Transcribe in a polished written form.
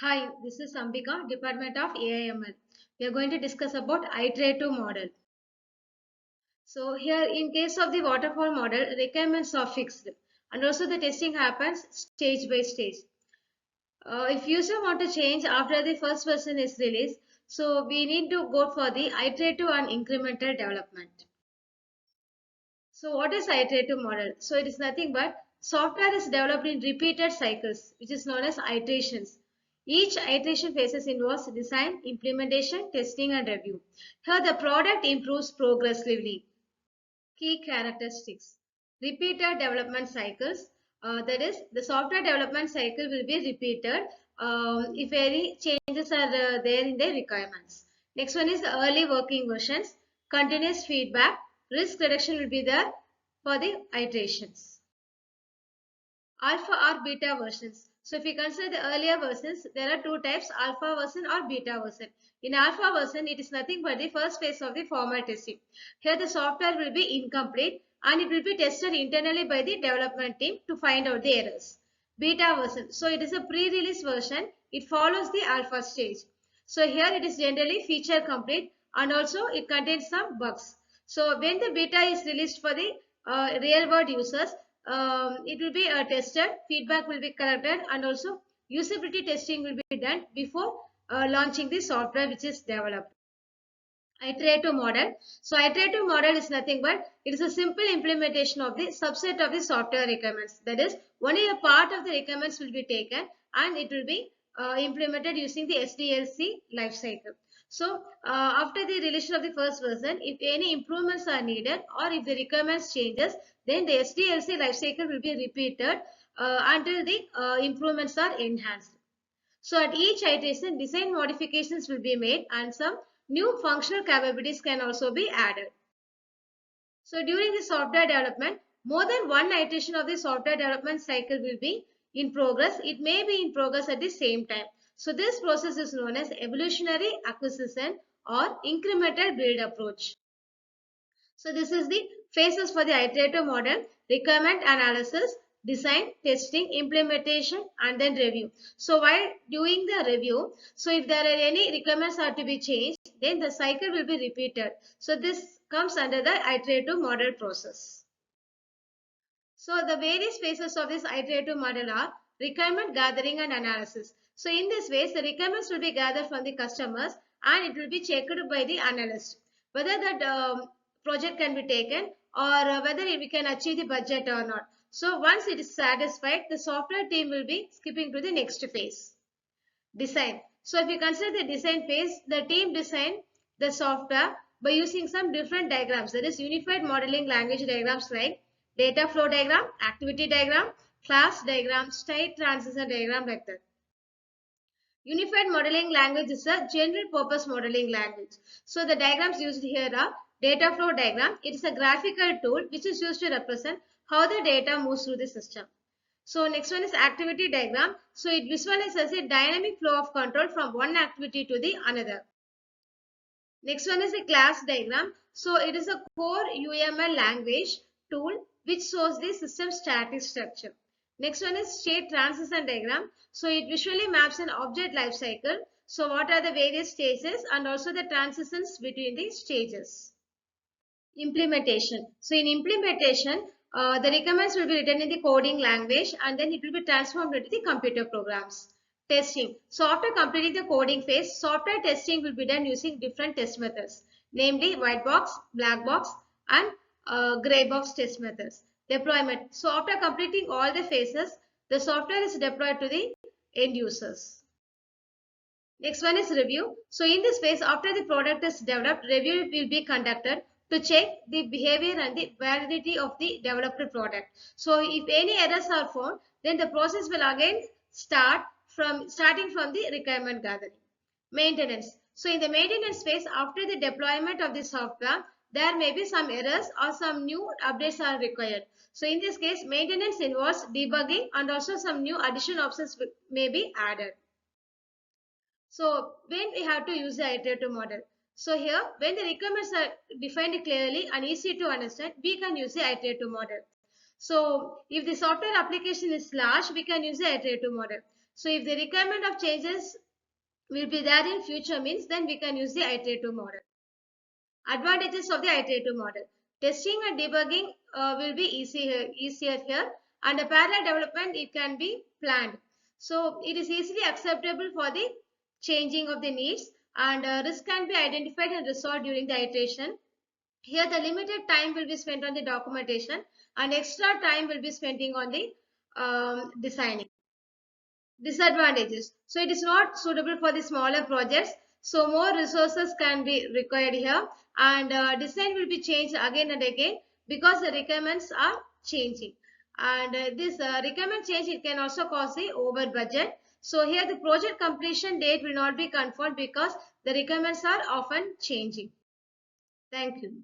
Hi, this is Ambika, Department of AIML. We are going to discuss about iterative model. So here in case of the waterfall model, requirements are fixed and also the testing happens stage by stage. If user want to change after the first version is released, so we need to go for the iterative and incremental development. So what is iterative model? So it is nothing but software is developed in repeated cycles, which is known as iterations. Each iteration phases involves design, implementation, testing, and review. Here the product improves progressively. Key characteristics. Repeated development cycles. That is, the software development cycle will be repeated if any changes are there in the requirements. Next one is the early working versions. Continuous feedback. Risk reduction will be there for the iterations. Alpha or beta versions. So if you consider the earlier versions, there are two types, alpha version or beta version. In alpha version, it is nothing but the first phase of the formal testing. Here the software will be incomplete and it will be tested internally by the development team to find out the errors. Beta version. So it is a pre-release version. It follows the alpha stage. So here it is generally feature complete and also it contains some bugs. So when the beta is released for the real world users, it will be tested, feedback will be collected, and also usability testing will be done before launching the software which is developed. Iterative model. So iterative model is nothing but it is a simple implementation of the subset of the software requirements. That is, only a part of the requirements will be taken and it will be implemented using the SDLC lifecycle. So after the release of the first version, if any improvements are needed or if the requirements changes, then the SDLC lifecycle will be repeated until the improvements are enhanced. So at each iteration, design modifications will be made and some new functional capabilities can also be added. So during the software development, more than one iteration of the software development cycle will be in progress. It may be in progress at the same time. So this process is known as evolutionary acquisition or incremental build approach. So this is the phases for the iterative model: requirement analysis, design, testing, implementation, and then review. So while doing the review, so if there are any requirements are to be changed, then the cycle will be repeated. So this comes under the iterative model process. So the various phases of this iterative model are requirement gathering and analysis. So in this way, the requirements will be gathered from the customers and it will be checked by the analyst whether that project can be taken or whether we can achieve the budget or not. So once it is satisfied, the software team will be skipping to the next phase. Design. So if you consider the design phase, the team design the software by using some different diagrams. That is unified modeling language diagrams like data flow diagram, activity diagram, class diagram, state transition diagram, like that. Unified modeling language is a general purpose modeling language. So the diagrams used here are data flow diagram. It is a graphical tool which is used to represent how the data moves through the system. So next one is activity diagram. So it visualizes a dynamic flow of control from one activity to the another. Next one is a class diagram. So it is a core UML language tool which shows the system static structure. Next one is state transition diagram. So it visually maps an object life cycle. So what are the various stages and also the transitions between the stages. Implementation. So in implementation, the requirements will be written in the coding language and then it will be transformed into the computer programs. Testing. So after completing the coding phase, software testing will be done using different test methods, namely white box, black box, and gray box test methods. Deployment. So after completing all the phases, the software is deployed to the end users. Next one is review. So in this phase, after the product is developed, review will be conducted to check the behavior and the validity of the developed product. So if any errors are found, then the process will again starting from the requirement gathering. Maintenance. So in the maintenance phase, after the deployment of the software, there may be some errors or some new updates are required. So in this case, maintenance involves debugging and also some new additional options may be added. So when we have to use the iterative model. So here, when the requirements are defined clearly and easy to understand, we can use the iterative model. So if the software application is large, we can use the iterative model. So if the requirement of changes will be there in future means then we can use the iterative model. Advantages of the iterative model. Testing and debugging will be easier here, and a parallel development it can be planned. So it is easily acceptable for the changing of the needs, and risk can be identified and resolved during the iteration. Here the limited time will be spent on the documentation and extra time will be spending on the designing. Disadvantages. So it is not suitable for the smaller projects. So more resources can be required here, and design will be changed again and again because the requirements are changing. And this requirement change it can also cause the over budget. So here the project completion date will not be confirmed because the requirements are often changing. Thank you.